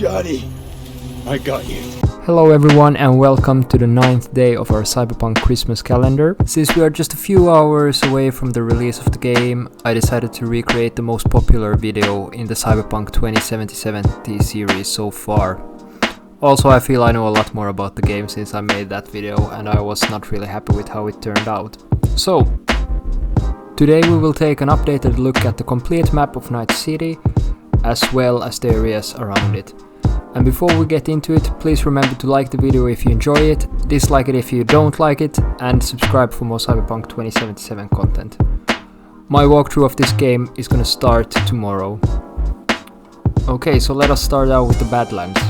Johnny, I got you. Hello everyone and welcome to the 9th day of our Cyberpunk Christmas calendar. Since we are just a few hours away from the release of the game, I decided to recreate the most popular video in the Cyberpunk 2077 series so far. Also, I feel I know a lot more about the game since I made that video and I was not really happy with how it turned out. So, today we will take an updated look at the complete map of Night City as well as the areas around it. And before we get into it, please remember to like the video if you enjoy it, dislike it if you don't like it, and subscribe for more Cyberpunk 2077 content. My walkthrough of this game is gonna start tomorrow. Okay, so let us start out with the Badlands.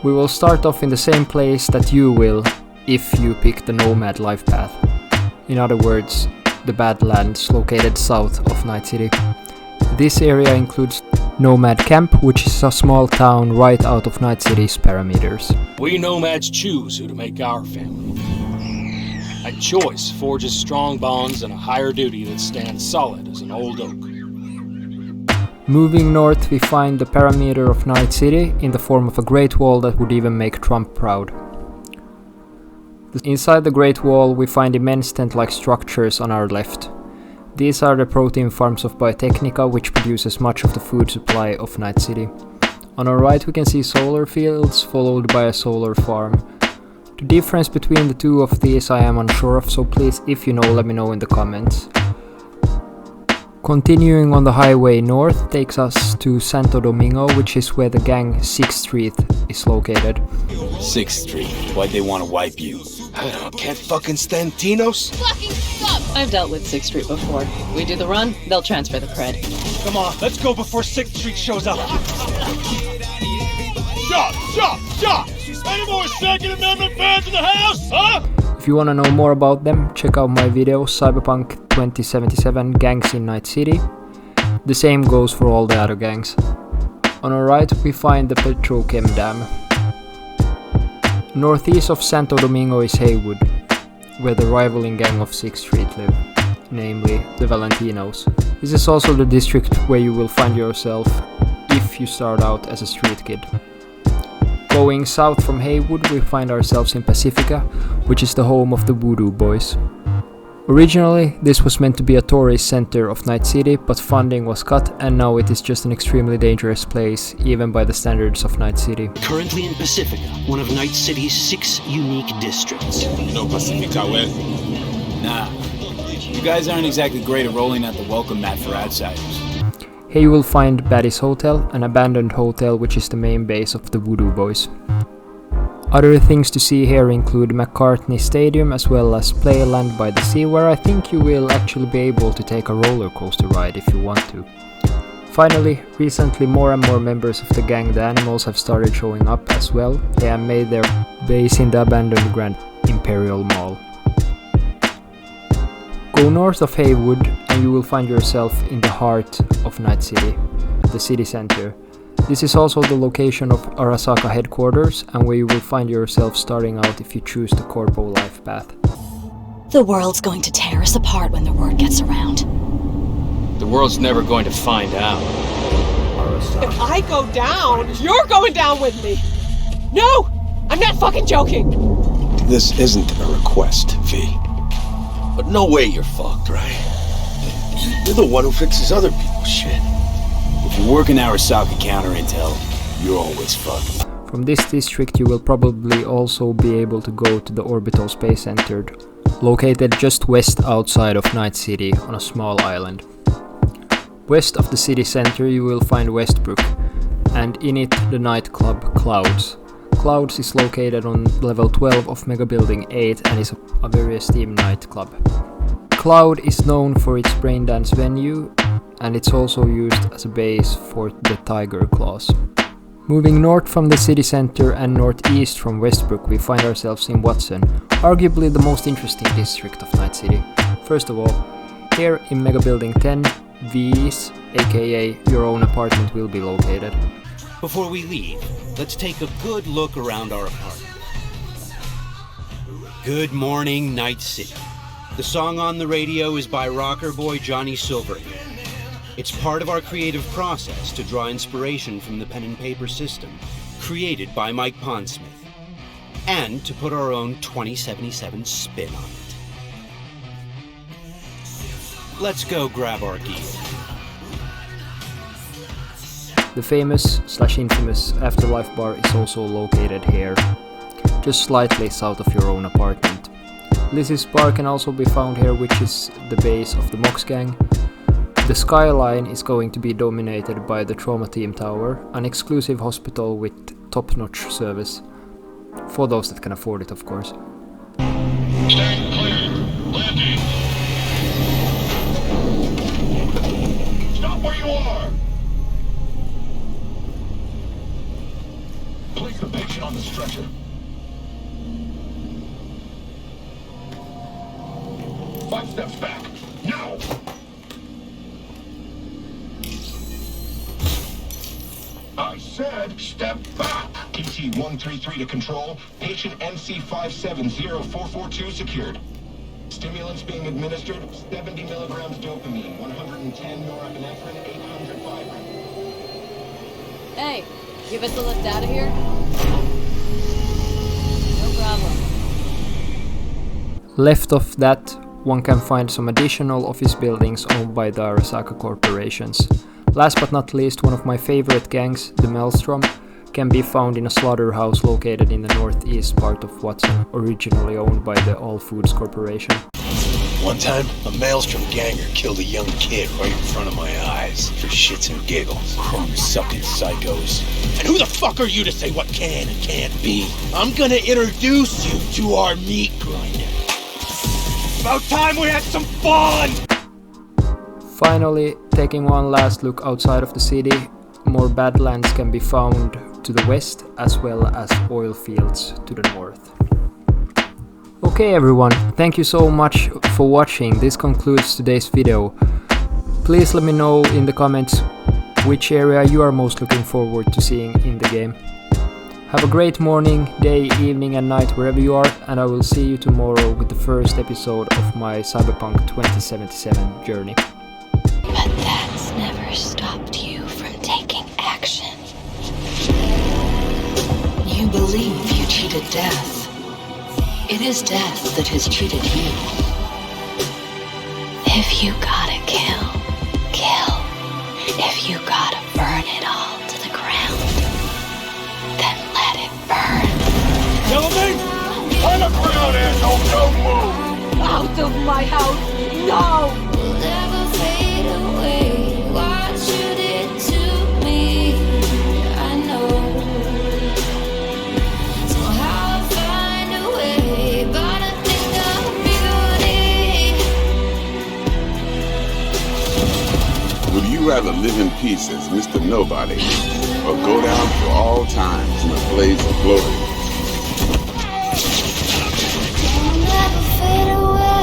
We will start off in the same place that you will if you pick the Nomad life path. In other words, the Badlands located south of Night City. This area includes Nomad Camp, which is a small town right out of Night City's parameters. We Nomads choose who to make our family. A choice forges strong bonds and a higher duty that stands solid as an old oak. Moving north, we find the parameter of Night City in the form of a Great Wall that would even make Trump proud. Inside the Great Wall, we find immense tent-like structures on our left. These are the protein farms of Biotechnica, which produces much of the food supply of Night City. On our right we can see solar fields, followed by a solar farm. The difference between the two of these I am unsure of, so please, if you know, let me know in the comments. Continuing on the highway north takes us to Santo Domingo, which is where the gang 6th Street is located. 6th Street, why'd they want to wipe you? I don't, can't fucking stand Tinos? Fucking stop! I've dealt with 6th Street before. We do the run, they'll transfer the cred. Come on, let's go before 6th Street shows up. Shot! Any more Second Amendment fans in the house, huh? If you wanna know more about them, check out my video Cyberpunk 2077 Gangs in Night City. The same goes for all the other gangs. On our right we find the Petrochem Dam. Northeast of Santo Domingo is Heywood, where the rivaling gang of 6th Street live, namely the Valentinos. This is also the district where you will find yourself if you start out as a street kid. Going south from Heywood we find ourselves in Pacifica, which is the home of the Voodoo Boys. Originally, this was meant to be a tourist center of Night City, but funding was cut and now it is just an extremely dangerous place, even by the standards of Night City. Currently in Pacifica, one of Night City's 6 unique districts. No Pacifica, well. Nah, you guys aren't exactly great at rolling out the welcome mat for outsiders. Here you will find Baddy's Hotel, an abandoned hotel which is the main base of the Voodoo Boys. Other things to see here include McCartney Stadium as well as Playland by the Sea, where I think you will actually be able to take a roller coaster ride if you want to. Finally, recently more and more members of the gang The Animals have started showing up as well. They have made their base in the abandoned Grand Imperial Mall. Go north of Heywood and you will find yourself in the heart of Night City, the city center. This is also the location of Arasaka headquarters and where you will find yourself starting out if you choose the Corpo life path. The world's going to tear us apart when the word gets around. The world's never going to find out. If I go down, you're going down with me! No! I'm not fucking joking! This isn't a request, V. But no way you're fucked, right? You're the one who fixes other people's shit. If you work in Arasaka counter intel, you're always fucked. From this district you will probably also be able to go to the Orbital Space Center, located just west outside of Night City on a small island. West of the city center you will find Westbrook, and in it the nightclub Clouds. Clouds is located on level 12 of Mega Building 8 and is a very esteemed nightclub. Cloud is known for its braindance venue, and it's also used as a base for the Tiger Claws. Moving north from the city center and northeast from Westbrook we find ourselves in Watson, arguably the most interesting district of Night City. First of all, here in Mega Building 10, V's, aka your own apartment, will be located. Before we leave, let's take a good look around our apartment. Good morning, Night City. The song on the radio is by rocker boy Johnny Silverhand. It's part of our creative process to draw inspiration from the pen and paper system created by Mike Pondsmith, and to put our own 2077 spin on it. Let's go grab our gear. The famous/infamous Afterlife bar is also located here, just slightly south of your own apartment. Lizzie's bar can also be found here, which is the base of the Mox gang. The skyline is going to be dominated by the Trauma Team Tower, an exclusive hospital with top-notch service. For those that can afford it, of course. Stand clear. Landing. Stop where you are. Place the patient on the stretcher. 5 steps back. Now! I said step back! PT-133 to control. Patient NC570442 secured. Stimulants being administered, 70 milligrams dopamine, 110 norepinephrine, 800 fibrin. Hey, give us a lift out of here? No problem. Left of that, one can find some additional office buildings owned by the Arasaka corporations. Last but not least, one of my favorite gangs, the Maelstrom, can be found in a slaughterhouse located in the northeast part of Watson, originally owned by the All Foods Corporation. One time, a Maelstrom ganger killed a young kid right in front of my eyes for shits and giggles. Chrome-sucking psychos. And who the fuck are you to say what can and can't be? I'm gonna introduce you to our meat grinder. About time we had some fun! Finally, taking one last look outside of the city, more Badlands can be found to the west as well as oil fields to the north. Okay everyone, thank you so much for watching. This concludes today's video. Please let me know in the comments which area you are most looking forward to seeing in the game. Have a great morning, day, evening and night wherever you are, and I will see you tomorrow with the first episode of my Cyberpunk 2077 journey. But that's never stopped you from taking action. You believe you cheated death. It is death that has cheated you. If you gotta kill, kill. If you gotta burn it all to the ground, then let it burn. Gentlemen, on the ground, asshole, don't move! Out of my house! No! Would you rather live in peace as Mr. Nobody, or go down for all times in a blaze of glory? Never fade away.